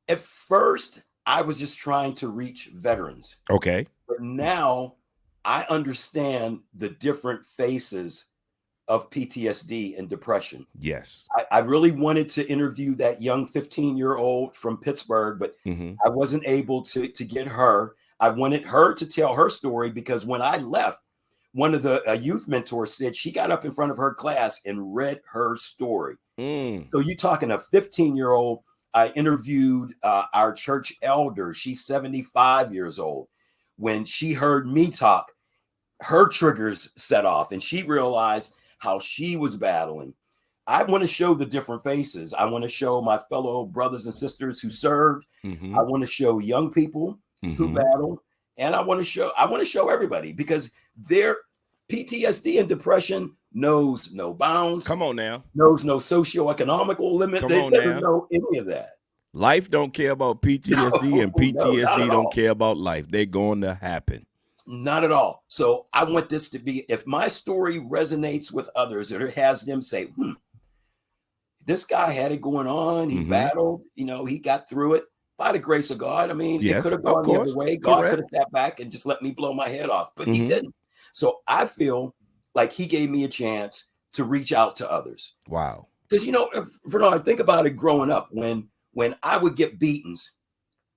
Speaker 3: At first, I was just trying to reach veterans.
Speaker 2: Okay.
Speaker 3: But now I understand the different faces of PTSD and depression.
Speaker 2: Yes.
Speaker 3: I really wanted to interview that young 15-year-old from Pittsburgh, but I wasn't able to get her. I wanted her to tell her story because when I left, one of the youth mentors said she got up in front of her class and read her story. So you talking a 15-year-old. I interviewed our church elder. She's 75 years old. When she heard me talk, her triggers set off and she realized how she was battling. I want to show the different faces. I want to show my fellow brothers and sisters who served. I want to show young people who battle. And I want to show everybody, because their PTSD and depression knows no bounds.
Speaker 2: Come on now.
Speaker 3: Knows no socioeconomical limit. They never know any of that.
Speaker 2: Life don't care about PTSD, and PTSD don't care about life. They're going to happen.
Speaker 3: Not at all. So I want this to be, if my story resonates with others, or it has them say, this guy had it going on. He battled, he got through it by the grace of God. I mean, it could have gone the other way. God could have sat back and just let me blow my head off, but he didn't. So I feel like he gave me a chance to reach out to others.
Speaker 2: Wow.
Speaker 3: Because, Bernard, think about it growing up. When I would get beatings,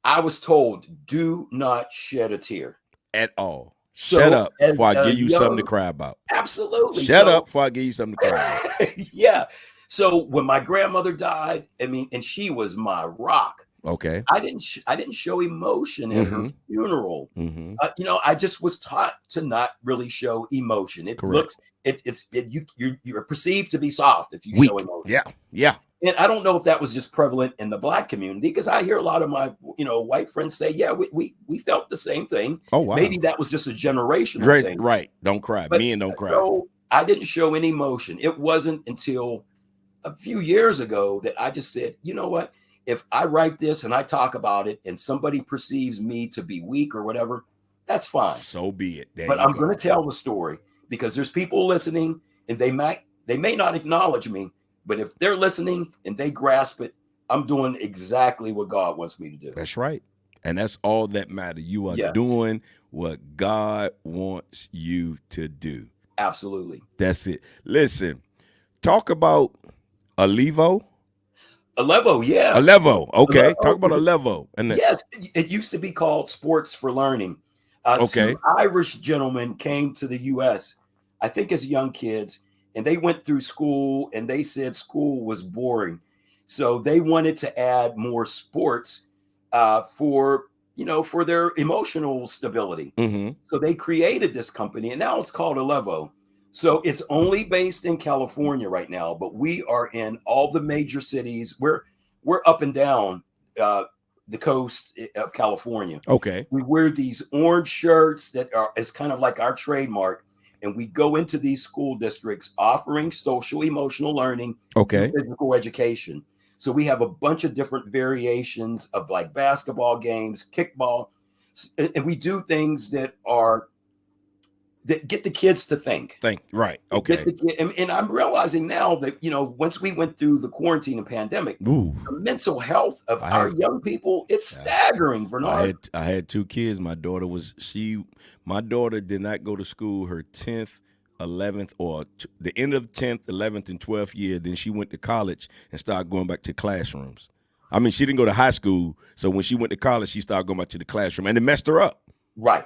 Speaker 3: I was told, do not shed a tear.
Speaker 2: At all. So shut up before I give you something to cry about.
Speaker 3: Absolutely.
Speaker 2: Shut up before I give you something to cry about.
Speaker 3: Yeah. So when my grandmother died, and she was my rock.
Speaker 2: Okay.
Speaker 3: I didn't show emotion in her funeral. I just was taught to not really show emotion. It looks, you're perceived to be soft if you show emotion.
Speaker 2: Yeah.
Speaker 3: And I don't know if that was just prevalent in the Black community, because I hear a lot of my, white friends say, yeah, we felt the same thing.
Speaker 2: Oh, wow.
Speaker 3: Maybe that was just a generational thing.
Speaker 2: Right. Don't cry. Men don't cry.
Speaker 3: So I didn't show any emotion. It wasn't until a few years ago that I just said, you know what? If I write this and I talk about it and somebody perceives me to be weak or whatever, that's fine.
Speaker 2: So be it.
Speaker 3: But I'm going to tell the story, because there's people listening, and they may not acknowledge me. But if they're listening and they grasp it, I'm doing exactly what God wants me to do.
Speaker 2: That's right. And that's all that matters. You are doing what God wants you to do.
Speaker 3: Absolutely.
Speaker 2: That's it. Listen, talk about Alevo.
Speaker 3: Alevo, yeah.
Speaker 2: Alevo. Okay. Talk about Alevo.
Speaker 3: Yes, it used to be called Sports for Learning. Two Irish gentlemen came to the U.S., I think as young kids, and they went through school and they said school was boring. So they wanted to add more sports for their emotional stability. So they created this company, and now it's called Alevo. So it's only based in California right now, but we are in all the major cities. We're up and down the coast of California.
Speaker 2: Okay.
Speaker 3: We wear these orange shirts that is kind of like our trademark. and we go into these school districts offering social emotional learning, physical education. So we have a bunch of different variations of like basketball games, kickball, and we do things that get the kids to think.
Speaker 2: Right. Okay.
Speaker 3: And I'm realizing now that, once we went through the quarantine and pandemic, the mental health of our young people, it's staggering, Bernard.
Speaker 2: I had 2 kids. My daughter did not go to school her 10th, 11th, or the end of the 10th, 11th, and 12th year. Then she went to college and started going back to classrooms. I mean, she didn't go to high school. So when she went to college, she started going back to the classroom, and it messed her up.
Speaker 3: Right.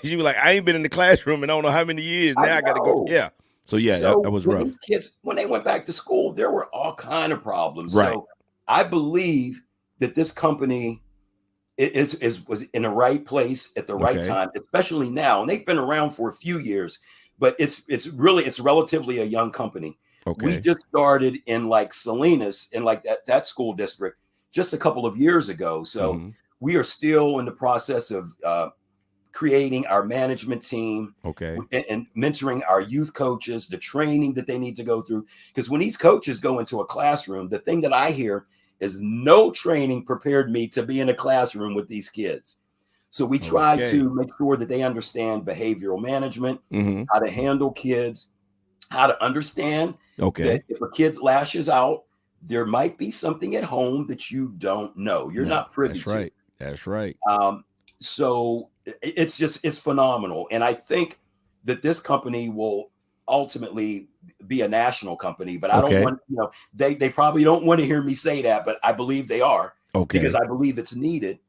Speaker 2: She was like, I ain't been in the classroom in I don't know how many years. Now I got to go. Yeah. So, that was rough.
Speaker 3: These kids, when they went back to school, there were all kind of problems.
Speaker 2: Right.
Speaker 3: So I believe that this company was in the right place at the right time, especially now. And they've been around for a few years, but it's relatively a young company.
Speaker 2: Okay.
Speaker 3: We just started in like Salinas, in like that school district, just a couple of years ago. So we are still in the process of creating our management team, and mentoring our youth coaches, the training that they need to go through. Because when these coaches go into a classroom, the thing that I hear is no training prepared me to be in a classroom with these kids. So we try to make sure that they understand behavioral management, how to handle kids, how to understand that if a kid lashes out, there might be something at home that you don't know. You're not privy to.
Speaker 2: That's right.
Speaker 3: So it's phenomenal. And I think that this company will ultimately be a national company, but I don't want, they probably don't want to hear me say that, but I believe they are, because I believe it's needed.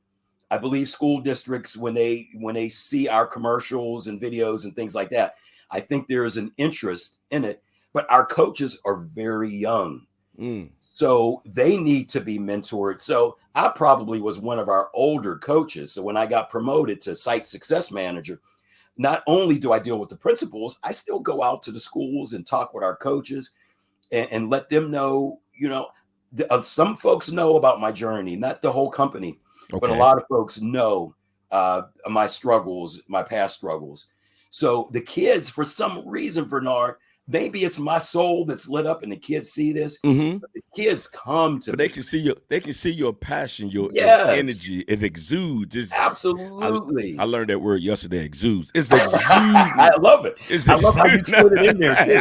Speaker 3: I believe school districts, when they see our commercials and videos and things like that, I think there is an interest in it, but our coaches are very young. So they need to be mentored. So I probably was one of our older coaches. So when I got promoted to site success manager, not only do I deal with the principals, I still go out to the schools and talk with our coaches and let them know, some folks know about my journey, not the whole company, but a lot of folks know my struggles, my past struggles. So the kids, for some reason, Bernard, maybe it's my soul that's lit up and the kids see this. But the kids come to me.
Speaker 2: They can see your passion, your energy. It exudes.
Speaker 3: Absolutely.
Speaker 2: I learned that word yesterday, exudes. It's exuding.
Speaker 3: I love it. I love how you put it in there too.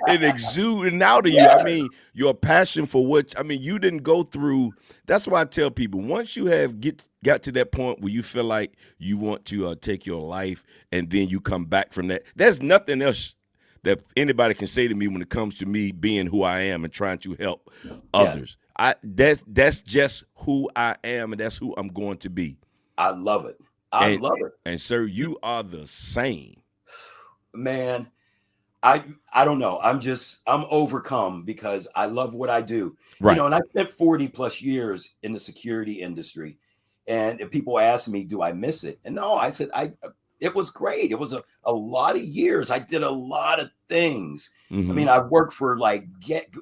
Speaker 2: It exuding out of you. I mean, your passion for you didn't go through. That's why I tell people, once you have got to that point where you feel like you want to take your life and then you come back from that, there's nothing else that anybody can say to me when it comes to me being who I am and trying to help others. That's just who I am, and that's who I'm going to be.
Speaker 3: I love it. I love it.
Speaker 2: And sir, you are the same.
Speaker 3: Man, I don't know. I'm overcome because I love what I do.
Speaker 2: Right.
Speaker 3: And I spent 40 plus years in the security industry, and if people ask me, do I miss it? And no, I said, it was great. It was a lot of years. I did a lot of things. I mean, I worked for like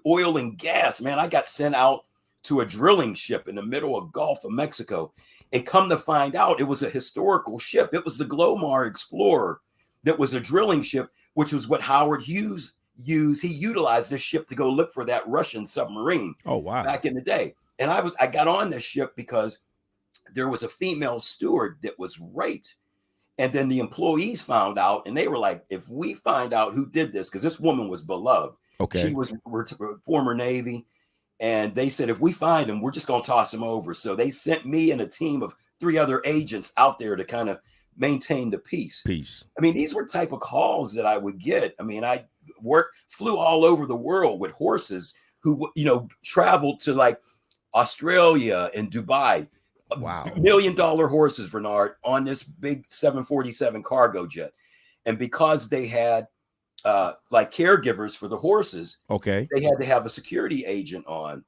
Speaker 3: oil and gas, man. I got sent out to a drilling ship in the middle of Gulf of Mexico, and come to find out, it was a historical ship. It was the Glomar Explorer that was a drilling ship, which was what Howard Hughes used. He utilized this ship to go look for that Russian submarine.
Speaker 2: Oh, wow.
Speaker 3: Back in the day. And I got on this ship because there was a female steward that was raped. And then the employees found out, and they were like, if we find out who did this, because this woman was beloved. She was former Navy. And they said, if we find him, we're just going to toss him over. So they sent me and a team of 3 other agents out there to kind of maintain the peace. I mean, these were the type of calls that I would get. I mean, I flew all over the world with horses who, traveled to like Australia and Dubai.
Speaker 2: Wow.
Speaker 3: $1 million horses, Bernard, on this big 747 cargo jet. And because they had like caregivers for the horses,
Speaker 2: they
Speaker 3: had to have a security agent on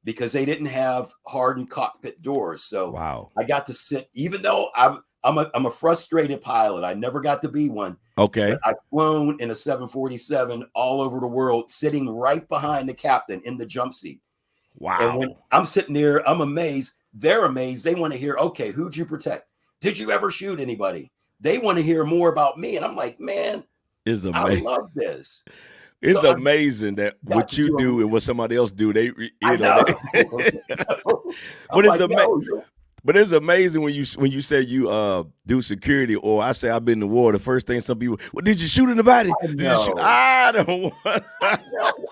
Speaker 3: because they didn't have hardened cockpit doors. So
Speaker 2: wow.
Speaker 3: I got to sit, even though I'm a frustrated pilot. I never got to be one. But I've flown in a 747 all over the world, sitting right behind the captain in the jump seat.
Speaker 2: Wow.
Speaker 3: And when I'm sitting there, I'm amazed. They're amazed. They want to hear, okay, who'd you protect? Did you ever shoot anybody? They want to hear more about me. And I'm like, man,
Speaker 2: It's amazing.
Speaker 3: I love this.
Speaker 2: It's amazing that what you do and what somebody else do, but it's amazing. But it's amazing when you say you do security, or I say I've been in the war. The first thing some people, well, did you shoot anybody? I don't want.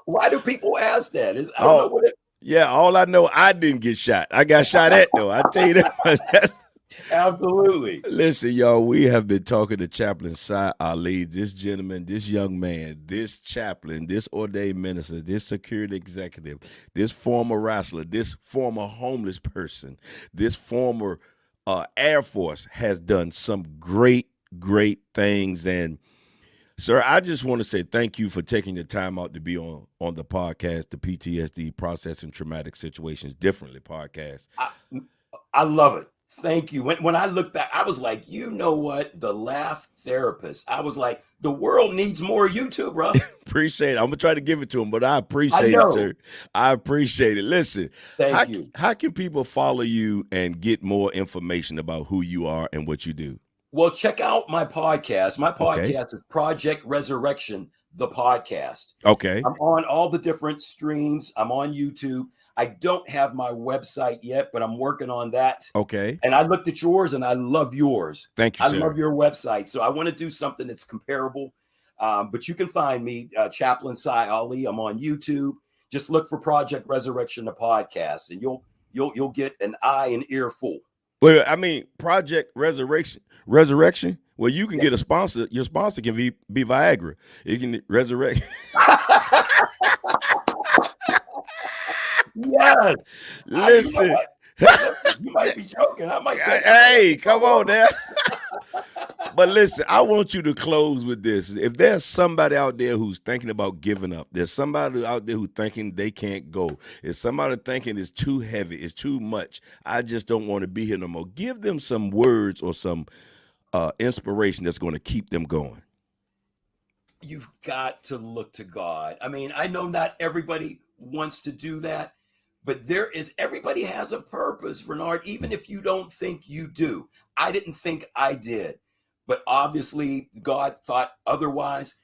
Speaker 3: Why do people ask that? I don't know what it.
Speaker 2: Yeah, all I know, I didn't get shot. I got shot at though. I tell you that.
Speaker 3: Absolutely.
Speaker 2: Listen, y'all, we have been talking to Chaplain Sy Alli, this gentleman, this young man, this chaplain, this ordained minister, this security executive, this former wrestler, this former homeless person, this former Air Force has done some great, great things. And, sir, I just want to say thank you for taking the time out to be on the podcast, the PTSD Processing Traumatic Situations Differently podcast.
Speaker 3: I love it. Thank you. When I look back, I was like, you know what? The laugh therapist. I was like, the world needs more of you too, bro.
Speaker 2: Appreciate it. I'm going to try to give it to him, but I appreciate it, sir. I appreciate it. Listen,
Speaker 3: thank you.
Speaker 2: How can people follow you and get more information about who you are and what you do?
Speaker 3: Well, check out my podcast. My podcast is Project Resurrection, the podcast.
Speaker 2: Okay.
Speaker 3: I'm on all the different streams. I'm on YouTube. I don't have my website yet, but I'm working on that.
Speaker 2: Okay.
Speaker 3: And I looked at yours and I love yours.
Speaker 2: Thank you,
Speaker 3: I love your website. So I want to do something that's comparable. But you can find me, Chaplain Sy Alli. I'm on YouTube. Just look for Project Resurrection, the podcast, and you'll get an eye and ear full.
Speaker 2: Well, I mean, Project Resurrection. Well, you can get a sponsor. Your sponsor can be Viagra. You can resurrect.
Speaker 3: Yes.
Speaker 2: Listen.
Speaker 3: You might be joking. I might say,
Speaker 2: hey, come on now. But listen, I want you to close with this. If there's somebody out there who's thinking about giving up, there's somebody out there who's thinking they can't go, there's somebody thinking it's too heavy, it's too much, I just don't want to be here no more, give them some words or some inspiration that's going to keep them going.
Speaker 3: You've got to look to God. I mean, I know not everybody wants to do that, but everybody has a purpose, Bernard, even if you don't think you do. I didn't think I did, but obviously God thought otherwise.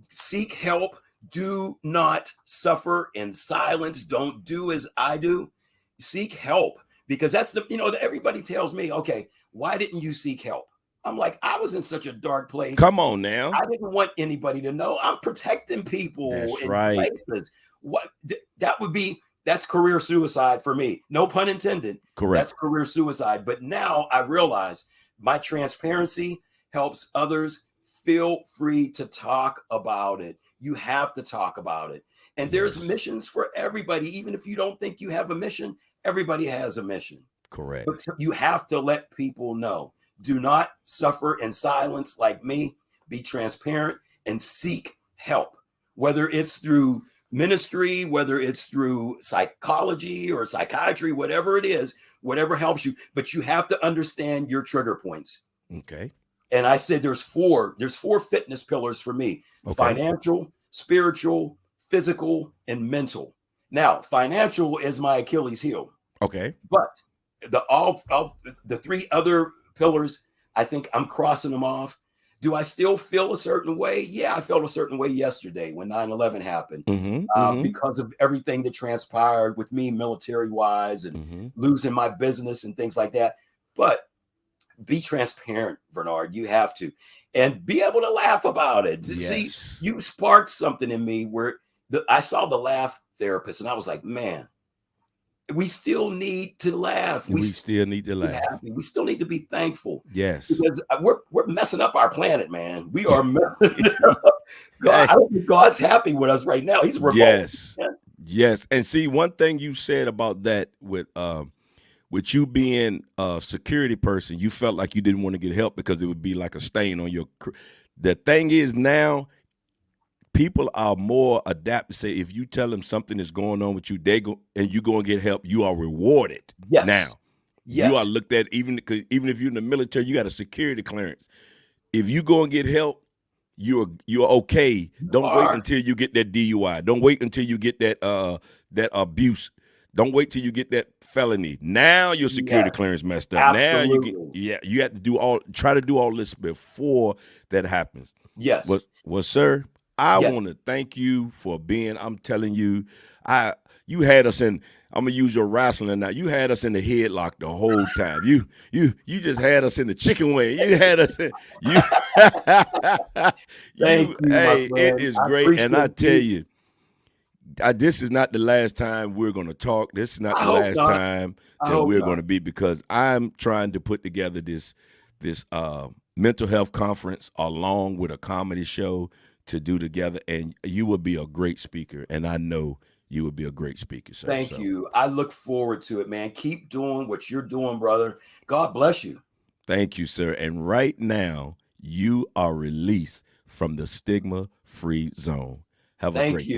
Speaker 3: Seek help. Do not suffer in silence. Don't do as I do. Seek help, because that's everybody tells me, okay, why didn't you seek help? I'm like, I was in such a dark place.
Speaker 2: Come on now.
Speaker 3: I didn't want anybody to know. I'm protecting people.
Speaker 2: That's
Speaker 3: in
Speaker 2: right.
Speaker 3: places. That's career suicide for me. No pun intended.
Speaker 2: Correct.
Speaker 3: That's career suicide. But now I realize my transparency helps others. Feel free to talk about it. You have to talk about it. And there's missions for everybody. Even if you don't think you have a mission, everybody has a mission.
Speaker 2: Correct.
Speaker 3: But you have to let people know. Do not suffer in silence like me. Be transparent and seek help, whether it's through ministry, whether it's through psychology or psychiatry, whatever it is, whatever helps you. But you have to understand your trigger points.
Speaker 2: Okay.
Speaker 3: And I said there's four fitness pillars for me: financial, spiritual, physical, and mental. Now, financial is my Achilles heel.
Speaker 2: Okay.
Speaker 3: But the three other pillars, I think I'm crossing them off. Do I still feel a certain way? Yeah, I felt a certain way yesterday when 9/11 happened, because of everything that transpired with me military-wise and losing my business and things like that. But be transparent, Bernard. You have to. And be able to laugh about it.
Speaker 2: Yes.
Speaker 3: See, you sparked something in me where I saw the laugh therapist, and I was like, man, we still need to laugh.
Speaker 2: We still need to laugh.
Speaker 3: Happy. We still need to be thankful.
Speaker 2: Yes.
Speaker 3: Because we're messing up our planet, man. We are messing it up. God, I don't think God's happy with us right now. He's revolted.
Speaker 2: Yes. Yes. And see, one thing you said about that with you being a security person, you felt like you didn't want to get help because it would be like a stain on your. The thing is now, people are more adept to say if you tell them something is going on with you, and you go and get help, you are rewarded.
Speaker 3: Yes.
Speaker 2: Now,
Speaker 3: yes.
Speaker 2: You are looked at even if you're in the military, you got a security clearance. If you go and get help, you're okay. Don't wait until you get that DUI. Don't wait until you get that abuse. Don't wait till you get that felony. Now your security clearance messed up.
Speaker 3: Absolutely.
Speaker 2: Now you have to try to do all this before that happens.
Speaker 3: Yes.
Speaker 2: But Well, sir, I
Speaker 3: Yeah.
Speaker 2: want to thank you for being, I'm telling you, you had us in, I'm gonna use your wrestling now. You had us in the headlock the whole time. You just had us in the chicken wing. You had us in you.
Speaker 3: Thank you, my
Speaker 2: Hey,
Speaker 3: friend.
Speaker 2: it is
Speaker 3: I
Speaker 2: great, and I tell
Speaker 3: appreciate
Speaker 2: you, this is not the last time we're gonna talk. This is not the last time that we're gonna be, because I'm trying to put together this mental health conference along with a comedy show to do together, and you will be a great speaker, and I know you would be a great speaker, sir.
Speaker 3: Thank you. I look forward to it, man. Keep doing what you're doing, brother. God bless you.
Speaker 2: Thank you, sir. And right now, you are released from the stigma-free zone. Have a great day.